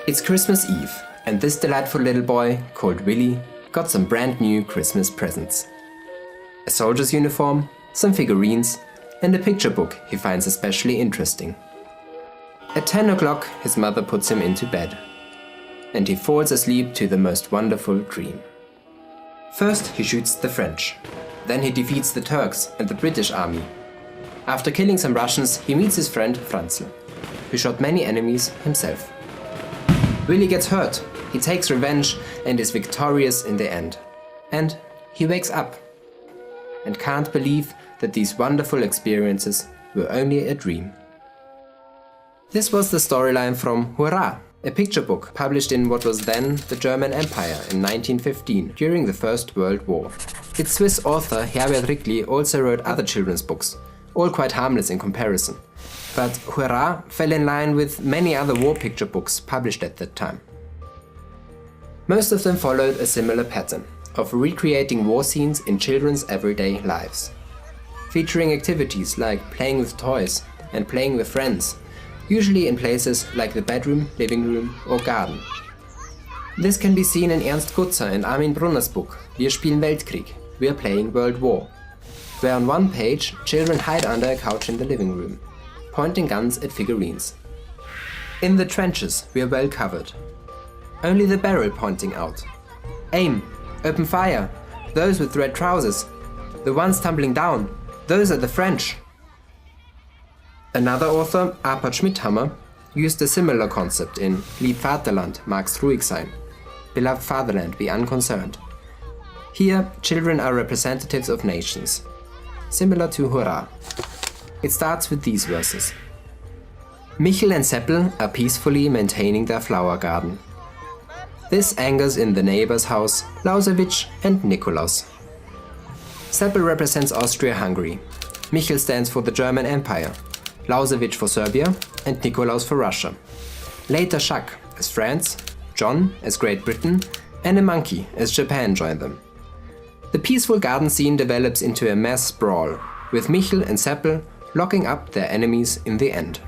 It's Christmas Eve, and this delightful little boy, called Willie, got some brand new Christmas presents. A soldier's uniform, some figurines, and a picture book he finds especially interesting. At 10 o'clock, his mother puts him into bed, and he falls asleep to the most wonderful dream. First, he shoots the French. Then he defeats the Turks and the British army. After killing some Russians, he meets his friend Franzl, who shot many enemies himself. Willie gets hurt, he takes revenge and is victorious in the end. And he wakes up and can't believe that these wonderful experiences were only a dream. This was the storyline from Hurrah, a picture book published in what was then the German Empire in 1915 during the First World War. Its Swiss author Herbert Rikli also wrote other children's books, all quite harmless in comparison. But Hurrah fell in line with many other war picture books published at that time. Most of them followed a similar pattern of recreating war scenes in children's everyday lives, featuring activities like playing with toys and playing with friends, usually in places like the bedroom, living room or garden. This can be seen in Ernst Gutzer and Armin Brunner's book Wir spielen Weltkrieg, We are playing World War, where on one page children hide under a couch in the living room, pointing guns at figurines. In the trenches we are well covered. Only the barrel pointing out. Aim! Open fire! Those with red trousers! The ones tumbling down! Those are the French! Another author, Arpad Schmidhammer, used a similar concept in Lieb Vaterland, magst ruhig sein. Beloved Fatherland, be unconcerned. Here, children are representatives of nations, similar to Hurrah. It starts with these verses. Michel and Seppel are peacefully maintaining their flower garden. This angers in the neighbor's house, Lausewitsch and Nikolaus. Seppel represents Austria-Hungary. Michel stands for the German Empire, Lausewitsch for Serbia and Nikolaus for Russia. Later Jacques as France, John as Great Britain and a monkey as Japan join them. The peaceful garden scene develops into a mass brawl, with Michel and Seppel locking up their enemies in the end.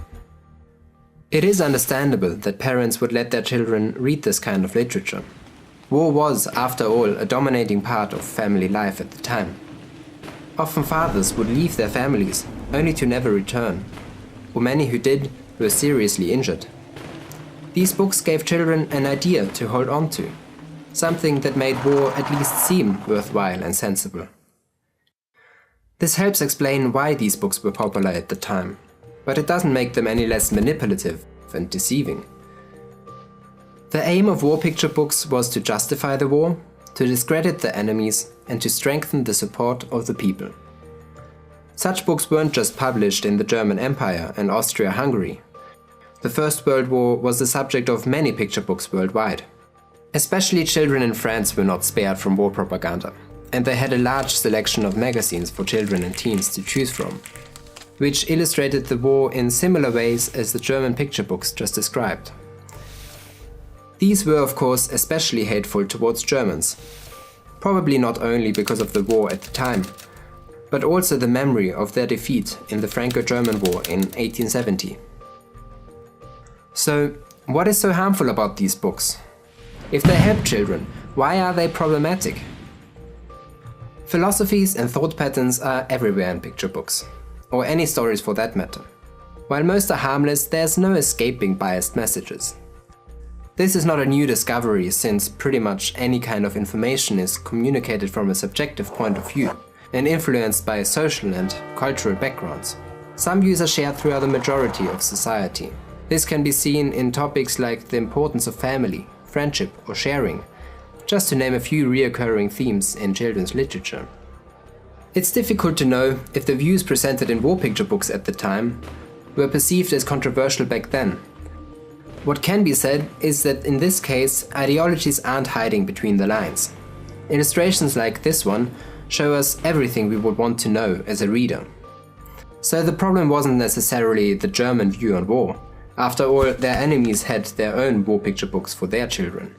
It is understandable that parents would let their children read this kind of literature. War was, after all, a dominating part of family life at the time. Often fathers would leave their families, only to never return, or many who did were seriously injured. These books gave children an idea to hold on to, something that made war at least seem worthwhile and sensible. This helps explain why these books were popular at the time, but it doesn't make them any less manipulative and deceiving. The aim of war picture books was to justify the war, to discredit the enemies, and to strengthen the support of the people. Such books weren't just published in the German Empire and Austria-Hungary. The First World War was the subject of many picture books worldwide. Especially children in France were not spared from war propaganda, and they had a large selection of magazines for children and teens to choose from, which illustrated the war in similar ways as the German picture books just described. These were of course especially hateful towards Germans, probably not only because of the war at the time, but also the memory of their defeat in the Franco-German War in 1870. So, what is so harmful about these books? If they help children, why are they problematic? Philosophies and thought patterns are everywhere in picture books, or any stories for that matter. While most are harmless, there's no escaping biased messages. This is not a new discovery, since pretty much any kind of information is communicated from a subjective point of view and influenced by social and cultural backgrounds. Some views are shared throughout the majority of society. This can be seen in topics like the importance of family, friendship or sharing, just to name a few recurring themes in children's literature. It's difficult to know if the views presented in war picture books at the time were perceived as controversial back then. What can be said is that in this case, ideologies aren't hiding between the lines. Illustrations like this one show us everything we would want to know as a reader. So the problem wasn't necessarily the German view on war. After all, their enemies had their own war picture books for their children.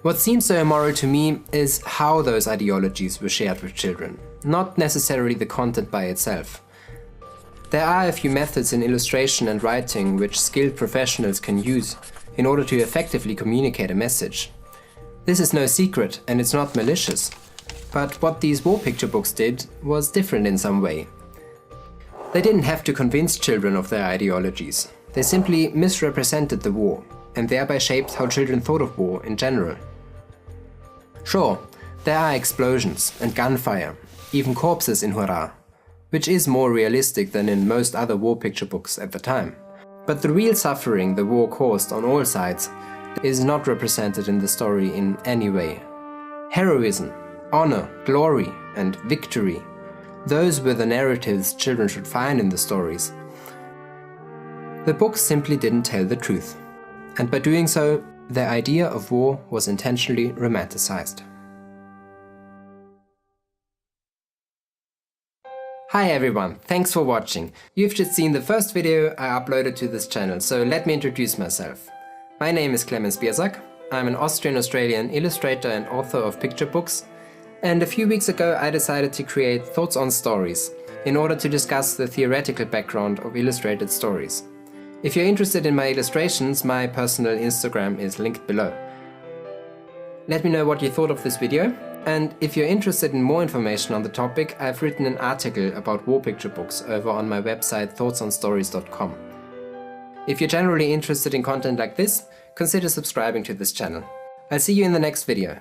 What seems so immoral to me is how those ideologies were shared with children, not necessarily the content by itself. There are a few methods in illustration and writing which skilled professionals can use in order to effectively communicate a message. This is no secret and it's not malicious, but what these war picture books did was different in some way. They didn't have to convince children of their ideologies. They simply misrepresented the war and thereby shaped how children thought of war in general. Sure, there are explosions and gunfire, even corpses in Hurrah, which is more realistic than in most other war picture books at the time. But the real suffering the war caused on all sides is not represented in the story in any way. Heroism, honor, glory, and victory, those were the narratives children should find in the stories. The books simply didn't tell the truth, and by doing so, the idea of war was intentionally romanticized. Hi everyone, thanks for watching. You've just seen the first video I uploaded to this channel, so let me introduce myself. My name is Clemens Biersack. I'm an Austrian-Australian illustrator and author of picture books, and a few weeks ago I decided to create Thoughts on Stories in order to discuss the theoretical background of illustrated stories. If you're interested in my illustrations, my personal Instagram is linked below. Let me know what you thought of this video, and if you're interested in more information on the topic, I've written an article about war picture books over on my website thoughtsonstories.com. If you're generally interested in content like this, consider subscribing to this channel. I'll see you in the next video.